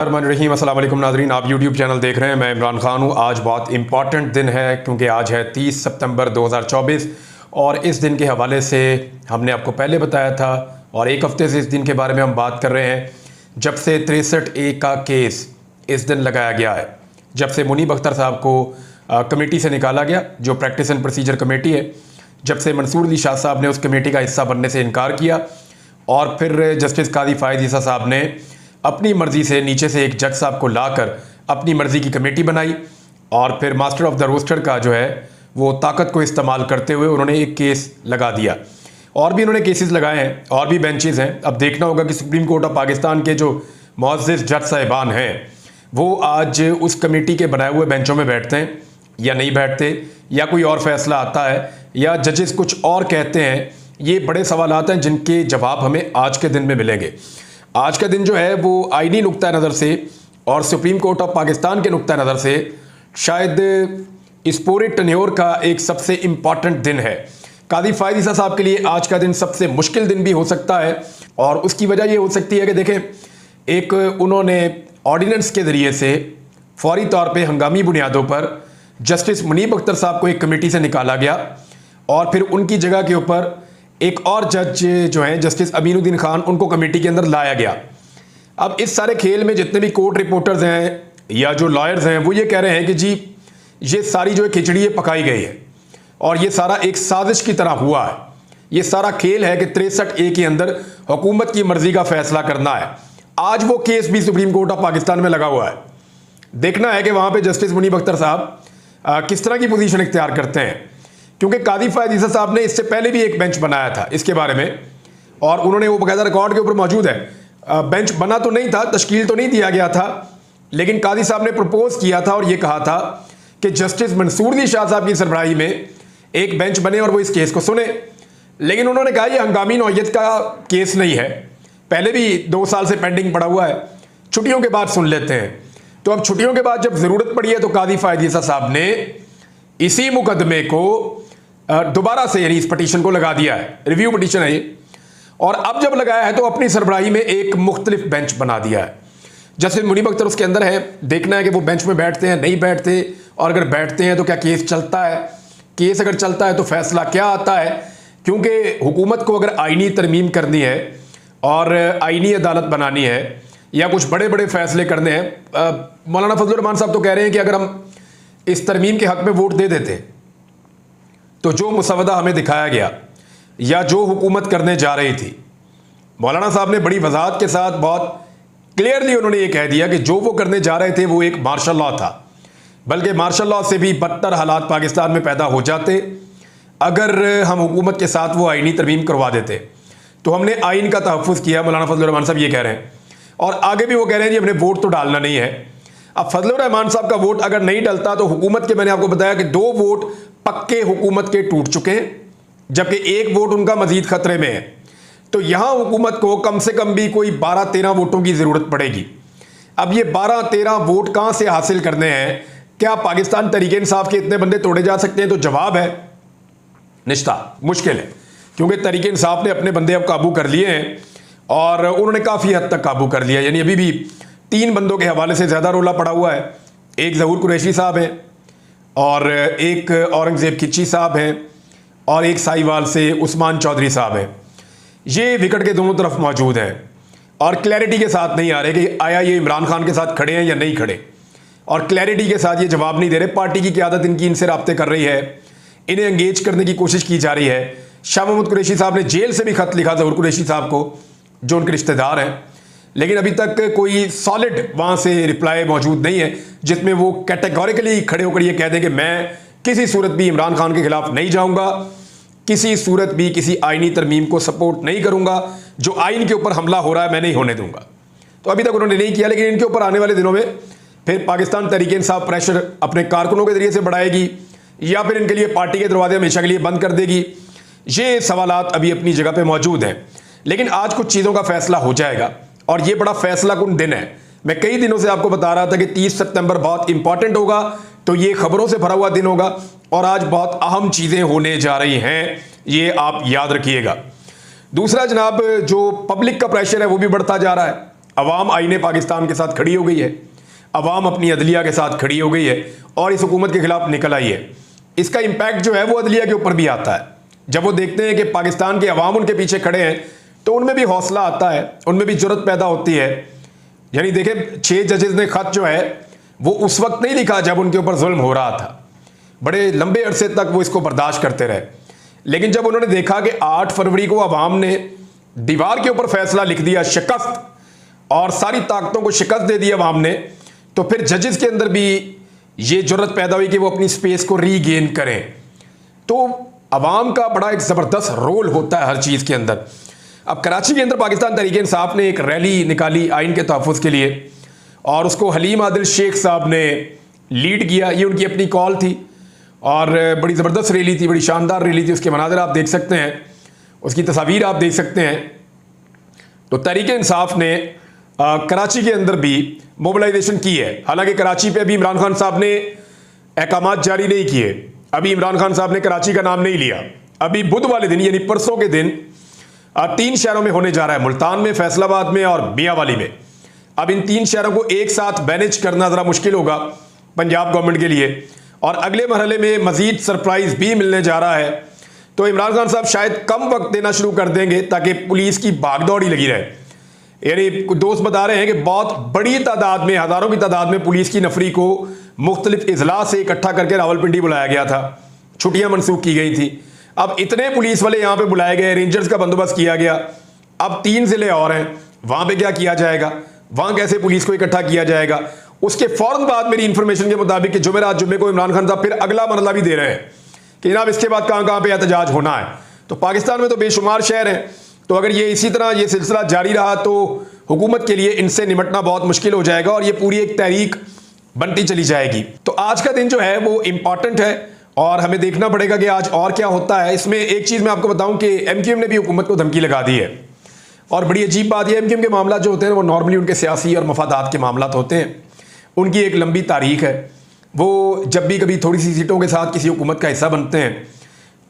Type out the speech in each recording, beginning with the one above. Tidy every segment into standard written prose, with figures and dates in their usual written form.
रहीम अस्सलाम वालेकुम नाज़रीन, आप यूट्यूब चैनल देख रहे हैं। मैं इमरान खान हूँ। आज बहुत इम्पॉर्टेंट दिन है क्योंकि आज है 30 सितंबर 2024 और इस दिन के हवाले से हमने आपको पहले बताया था और एक हफ़्ते से इस दिन के बारे में हम बात कर रहे हैं जब से 63A का केस इस दिन लगाया गया है, जब से मुनीब अख्तर साहब को कमेटी से निकाला गया जो प्रैक्टिस एंड प्रोसीजर कमेटी है, जब से मंसूर अली शाह साहब ने उस कमेटी का हिस्सा बनने से इनकार किया और फिर जस्टिस काजी फ़ायज़ ईसा साहब ने अपनी मर्ज़ी से नीचे से एक जज साहब को लाकर अपनी मर्ज़ी की कमेटी बनाई और फिर मास्टर ऑफ द रोस्टर का जो है वो ताकत को इस्तेमाल करते हुए उन्होंने एक केस लगा दिया। और भी उन्होंने केसेस लगाए हैं और भी बेंचेस हैं। अब देखना होगा कि सुप्रीम कोर्ट ऑफ पाकिस्तान के जो मुअज़्ज़िज़ जज साहिबान हैं वो आज उस कमेटी के बनाए हुए बेंचों में बैठते हैं या नहीं बैठते, या कोई और फैसला आता है या जजेस कुछ और कहते हैं। ये बड़े सवालात हैं जिनके जवाब हमें आज के दिन में मिलेंगे। आज का दिन जो है वो आईनी नुक्ता नज़र से और सुप्रीम कोर्ट ऑफ पाकिस्तान के नुक्ता नज़र से शायद इस पूरे टन्योर का एक सबसे इम्पॉर्टेंट दिन है। काजी फ़ायज़ ईसा साहब के लिए आज का दिन सबसे मुश्किल दिन भी हो सकता है और उसकी वजह ये हो सकती है कि देखें, एक उन्होंने ऑर्डिनेंस के ज़रिए से फौरी तौर पर हंगामी बुनियादों पर जस्टिस मुनीब अख्तर साहब को एक कमेटी से निकाला गया और फिर उनकी जगह के ऊपर एक और जज जो हैं जस्टिस अमीनुद्दीन खान, उनको कमेटी के अंदर लाया गया। अब इस सारे खेल में जितने भी कोर्ट रिपोर्टर्स हैं या जो लॉयर्स हैं वो ये कह रहे हैं कि जी ये सारी जो खिचड़ी है पकाई गई है और ये सारा एक साजिश की तरह हुआ है। ये सारा खेल है कि 63A के अंदर हुकूमत की मर्जी का फैसला करना है। आज वो केस भी सुप्रीम कोर्ट ऑफ पाकिस्तान में लगा हुआ है। देखना है कि वहाँ पर जस्टिस मुनीब अख्तर साहब किस तरह की पोजीशन इख्तियार करते हैं, क्योंकि काजी फ़ायज़ ईसा साहब ने इससे पहले भी एक बेंच बनाया था इसके बारे में और उन्होंने वो बाकायदा रिकॉर्ड के ऊपर मौजूद है। बेंच बना तो नहीं था, तश्कील तो नहीं दिया गया था, लेकिन काजी साहब ने प्रपोज किया था और ये कहा था कि जस्टिस मंसूर अली शाह साहब की सरबराही में एक बेंच बने और वो इस केस को सुने। लेकिन उन्होंने कहा यह हंगामी नौयत का केस नहीं है, पहले भी 2 साल से पेंडिंग पड़ा हुआ है, छुट्टियों के बाद सुन लेते हैं। तो अब छुट्टियों के बाद जब ज़रूरत पड़ी है तो काजी फ़ायज़ ईसा साहब ने इसी मुकदमे को दोबारा से यानी इस पटिशन को लगा दिया है। रिव्यू पटिशन है ये, और अब जब लगाया है तो अपनी सरबराही में एक मुख्तलिफ बेंच बना दिया है। जस्टिस मुनीब अख्तर उसके अंदर है। देखना है कि वो बेंच में बैठते हैं नहीं बैठते, और अगर बैठते हैं तो क्या केस चलता है, केस अगर चलता है तो फैसला क्या आता है। क्योंकि हुकूमत को अगर आईनी तरमीम करनी है और आईनी अदालत बनानी है या कुछ बड़े बड़े फैसले करने हैं, मौलाना फजलुर रहमान साहब तो कह रहे हैं कि अगर हम इस तरमीम के हक में वोट दे देते तो जो मुसवदा हमें दिखाया गया या जो हुकूमत करने जा रही थी, मौलाना साहब ने बड़ी वजाहत के साथ बहुत क्लियरली उन्होंने ये कह दिया कि जो वो करने जा रहे थे वो एक मार्शल लॉ था, बल्कि मार्शल लॉ से भी बदतर हालात पाकिस्तान में पैदा हो जाते अगर हम हुकूमत के साथ वो आईनी तरमीम करवा देते। तो हमने आइन का तहफ़्फ़ुज़ किया, मौलाना फजलुर रहमान साहब ये कह रहे हैं, और आगे भी वो कह रहे हैं जी हमने वोट तो डालना नहीं है। अब फजलुर रहमान साहब का वोट अगर नहीं डलता तो हुकूमत के, मैंने आपको बताया कि 2 वोट पक्के हुकूमत के टूट चुके हैं, जबकि 1 वोट उनका मजीद खतरे में है। तो यहां हुकूमत को कम से कम भी कोई 12-13 वोटों की ज़रूरत पड़ेगी। अब ये 12-13 वोट कहां से हासिल करने हैं? क्या पाकिस्तान तहरीक इंसाफ के इतने बंदे तोड़े जा सकते हैं? तो जवाब है निश्ता, मुश्किल है, क्योंकि तहरीक इंसाफ ने अपने बंदे अब काबू कर लिए हैं और उन्होंने काफ़ी हद तक काबू कर लिया। यानी अभी भी 3 बंदों के हवाले से ज़्यादा रोला पड़ा हुआ है। एक ज़हूर कुरैशी साहब हैं और एक औरंगज़ेब खिच्ची साहब हैं और एक साहिवाल से उस्मान चौधरी साहब हैं। ये विकेट के दोनों तरफ मौजूद हैं और क्लैरिटी के साथ नहीं आ रहे कि आया ये इमरान खान के साथ खड़े हैं या नहीं खड़े, और क्लैरिटी के साथ ये जवाब नहीं दे रहे। पार्टी की क़यादत इनकी इनसे राब्ते कर रही है, इन्हें एंगेज करने की कोशिश की जा रही है। शाह महमूद कुरैशी साहब ने जेल से भी ख़त लिखा ज़हूर कुरैशी साहब को, जो उनके रिश्तेदार हैं, लेकिन अभी तक कोई सॉलिड वहाँ से रिप्लाई मौजूद नहीं है जिसमें वो कैटेगोरिकली खड़े होकर ये कह दें कि मैं किसी सूरत भी इमरान खान के खिलाफ नहीं जाऊँगा, किसी सूरत भी किसी आईनी तरमीम को सपोर्ट नहीं करूँगा, जो आइन के ऊपर हमला हो रहा है मैं नहीं होने दूँगा। तो अभी तक उन्होंने नहीं किया, लेकिन इनके ऊपर आने वाले दिनों में फिर पाकिस्तान तहरीक इंसाफ प्रेशर अपने कारकुनों के ज़रिए से बढ़ाएगी या फिर इनके लिए पार्टी के दरवाजे हमेशा के लिए बंद कर देगी। ये सवालात अभी अपनी जगह पर मौजूद हैं, लेकिन आज कुछ चीज़ों का फैसला हो जाएगा और ये बड़ा फैसला कुन दिन है। मैं कई दिनों से आपको बता रहा था कि 30 सितंबर बहुत इंपॉर्टेंट होगा, तो ये खबरों से भरा हुआ दिन होगा और आज बहुत अहम चीज़ें होने जा रही हैं, ये आप याद रखिएगा। दूसरा जनाब, जो पब्लिक का प्रेशर है वो भी बढ़ता जा रहा है। अवाम आईने पाकिस्तान के साथ खड़ी हो गई है, अवाम अपनी अदलिया के साथ खड़ी हो गई है और इस हुकूमत के खिलाफ निकल आई है। इसका इम्पैक्ट जो है वो अदलिया के ऊपर भी आता है। जब वो देखते हैं कि पाकिस्तान के अवाम उनके पीछे खड़े हैं तो उनमें भी हौसला आता है, उनमें भी जुर्रत पैदा होती है। यानी देखें, 6 जजेस ने खत जो है वो उस वक्त नहीं लिखा जब उनके ऊपर जुल्म हो रहा था, बड़े लंबे अरसे तक वो इसको बर्दाश्त करते रहे। लेकिन जब उन्होंने देखा कि 8 फरवरी को अवाम ने दीवार के ऊपर फैसला लिख दिया, शिकस्त, और सारी ताकतों को शिकस्त दे दी अवाम ने, तो फिर जजेस के अंदर भी ये जुर्रत पैदा हुई कि वो अपनी स्पेस को रीगेन करें। तो अवाम का बड़ा एक ज़बरदस्त रोल होता है हर चीज़ के अंदर। अब कराची के अंदर पाकिस्तान तहरीक इंसाफ ने एक रैली निकाली आइन के तहफ़्फ़ुज़ के लिए और उसको हलीम आदिल शेख साहब ने लीड किया। ये उनकी अपनी कॉल थी और बड़ी ज़बरदस्त रैली थी, बड़ी शानदार रैली थी। उसके मनाज़िर आप देख सकते हैं, उसकी तस्वीर आप देख सकते हैं। तो तहरीक इंसाफ ने कराची के अंदर भी मोबिलाइजेशन की है। हालांकि कराची पे अभी इमरान खान साहब ने अहकामात जारी नहीं किए, अभी इमरान खान साहब ने कराची का नाम नहीं लिया। अभी बुध वाले दिन यानी परसों के दिन 3 शहरों में होने जा रहा है, मुल्तान में, फैसलाबाद में और मियांवाली में। अब इन 3 शहरों को एक साथ मैनेज करना ज़रा मुश्किल होगा पंजाब गवर्नमेंट के लिए और अगले मरहले में मज़ीद सरप्राइज़ भी मिलने जा रहा है। तो इमरान खान साहब शायद कम वक्त देना शुरू कर देंगे ताकि पुलिस की भागदौड़ी लगी रहे। यानी दोस्त बता रहे हैं कि बहुत बड़ी तादाद में, हज़ारों की तादाद में पुलिस की नफरी को मुख्तलिफ इजलास से इकट्ठा करके रावलपिंडी बुलाया गया था, छुट्टियां मनसूख की गई थी। अब इतने पुलिस वाले यहाँ पे बुलाए गए, रेंजर्स का बंदोबस्त किया गया। अब 3 ज़िले और हैं, वहाँ पे क्या किया जाएगा, वहाँ कैसे पुलिस को इकट्ठा किया जाएगा। उसके फ़ौरन बाद मेरी इंफॉर्मेशन के मुताबिक कि जुमे को इमरान खान साहब फिर अगला मरला भी दे रहे हैं कि जनाब इसके बाद कहाँ कहाँ पर एहतजाज होना है। तो पाकिस्तान में तो बेशुमार शहर हैं, तो अगर ये इसी तरह ये सिलसिला जारी रहा तो हुकूमत के लिए इनसे निपटना बहुत मुश्किल हो जाएगा और ये पूरी एक तहरीक बनती चली जाएगी। तो आज का दिन जो है वो इम्पॉर्टेंट है और हमें देखना पड़ेगा कि आज और क्या होता है। इसमें एक चीज़ मैं आपको बताऊं कि एमक्यूएम ने भी हुकूमत को धमकी लगा दी है और बड़ी अजीब बात यह, एमक्यूएम के मामला जो होते हैं वो नॉर्मली उनके सियासी और मफादात के मामला होते हैं। उनकी एक लंबी तारीख है, वो जब भी कभी थोड़ी सी सीटों के साथ किसी हुकूमत का हिस्सा बनते हैं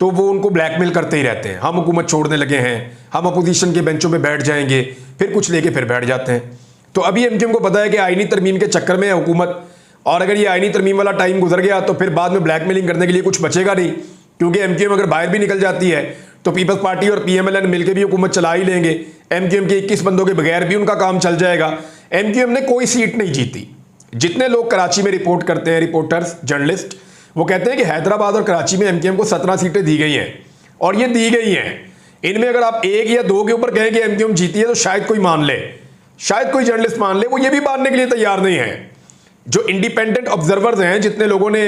तो वो उनको ब्लैकमेल करते ही रहते हैं। हम हुकूमत छोड़ने लगे हैं, हम अपोजिशन के बेंचों पे बैठ जाएंगे, फिर कुछ लेके फिर बैठ जाते हैं। तो अभी एमक्यूएम को पता है कि आईनी तरमीम के चक्कर में है हुकूमत और अगर ये आईनी तरमीम वाला टाइम गुजर गया तो फिर बाद में ब्लैकमेलिंग करने के लिए कुछ बचेगा नहीं, क्योंकि एमक्यूएम अगर बाहर भी निकल जाती है तो पीपल्स पार्टी और पीएमएलएन मिलकर भी हुकूमत चला ही लेंगे। एमक्यूएम के 21 बंदों के बगैर भी उनका काम चल जाएगा। एमक्यूएम ने कोई सीट नहीं जीती। जितने लोग कराची में रिपोर्ट करते हैं, रिपोर्टर्स, जर्नलिस्ट, वो कहते हैं कि हैदराबाद और कराची में एमक्यूएम को 17 सीटें दी गई हैं और ये दी गई हैं। इनमें अगर आप 1 या 2 के ऊपर कहें कि एमक्यूएम जीती है तो शायद कोई मान ले, शायद कोई जर्नलिस्ट मान ले। वो ये भी मानने के लिए तैयार नहीं है। जो इंडिपेंडेंट ऑब्जर्वर्स हैं, जितने लोगों ने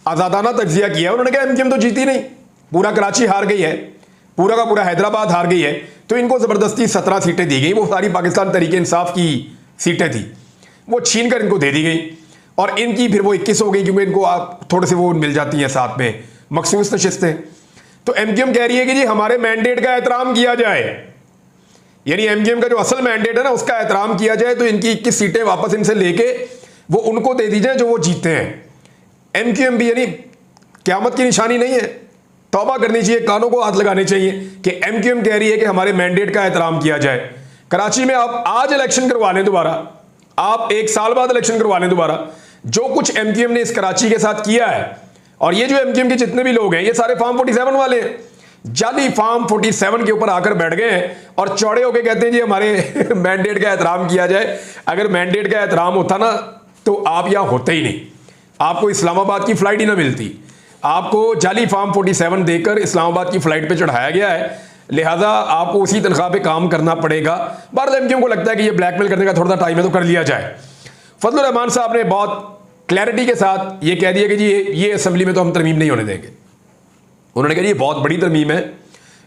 आज़ादाना तज्जिया किया, उन्होंने कहा एमक्यूएम तो जीती नहीं, पूरा कराची हार गई है, पूरा का पूरा हैदराबाद हार गई है। तो इनको ज़बरदस्ती 17 सीटें दी गई, वो सारी पाकिस्तान तहरीक इंसाफ की सीटें थी, वो छीन कर इनको दे दी गई और इनकी फिर वो 21 हो गई क्योंकि इनको आप थोड़े से वो मिल जाती हैं साथ में मखसूस नशिस्तें। तो एमक्यूएम कह रही है कि जी हमारे मैंडेट का एहतराम किया जाए, यानी एमक्यूएम का जो असल मैंडेट है ना उसका एहतराम किया जाए। तो इनकी 21 सीटें वापस इनसे लेके वो उनको दे दी जाए जो वो जीते हैं। एमक्यूएम भी यानी क़यामत की निशानी नहीं है, तौबा करनी चाहिए, कानों को हाथ लगाने चाहिए कि एमक्यूएम कह रही है कि हमारे मैंडेट का एहतराम किया जाए। कराची में आप आज इलेक्शन करवा लें दोबारा, आप 1 साल बाद इलेक्शन करवा लें दोबारा, जो कुछ एमक्यूएम ने इस कराची के साथ किया है, और ये जो एमक्यूएम के जितने भी लोग हैं ये सारे फार्म 47 वाले हैं, जाली फार्म 47 के ऊपर आकर बैठ गए हैं और चौड़े होकर कहते हैं जी हमारे मैंडेट का एहतराम किया जाए। अगर मैंडेट का एहतराम होता ना तो आप यहाँ होते ही नहीं, आपको इस्लामाबाद की फ्लाइट ही ना मिलती। आपको जाली फार्म 47 देकर इस्लामाबाद की फ्लाइट पे चढ़ाया गया है, लिहाजा आपको उसी तनख्वाह पे काम करना पड़ेगा। बार एमक्यूएम को लगता है कि ये ब्लैकमेल करने का थोड़ा सा टाइम है तो कर लिया जाए। फजलुर रहमान साहब ने बहुत क्लैरिटी के साथ ये कह दिया कि जी ये असेंबली में तो हम तरमीम नहीं होने देंगे। उन्होंने कहा ये बहुत बड़ी तरमीम है,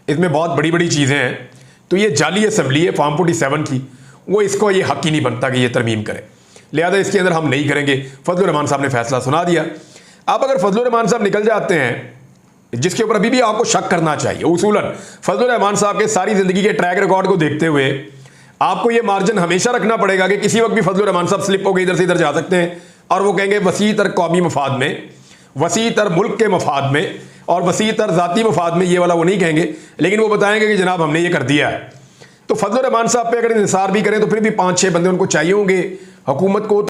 इसमें बहुत बड़ी बड़ी चीज़ें हैं, तो ये जाली असेंबली है फार्म 47 की, वो इसको ये हक ही नहीं बनता कि ये तरमीम करे, लिहाजा इसके अंदर हम नहीं करेंगे। फजलुर रहमान साहब ने फैसला सुना दिया। अब अगर फजलुर रहमान साहब निकल जाते हैं, जिसके ऊपर अभी भी आपको शक करना चाहिए, उसूलन फजलुर रहमान साहब के सारी जिंदगी के ट्रैक रिकॉर्ड को देखते हुए आपको ये मार्जिन हमेशा रखना पड़ेगा कि किसी वक्त भी फजलुर रहमान साहब स्लिप होकर इधर से इधर जा सकते हैं और वो कहेंगे वसी तर कौमी मफाद में, वसी तर मुल्क के मफाद में और वसी तर ज़ाती मफाद में, ये वाला वो नहीं कहेंगे, लेकिन वो बताएंगे कि जनाब हमने ये कर दिया है। तो फजल रहमान साहब पे अगर इंसार भी करें तो फिर भी 5-6 बंदे उनको चाहिए होंगे हुकूमत को।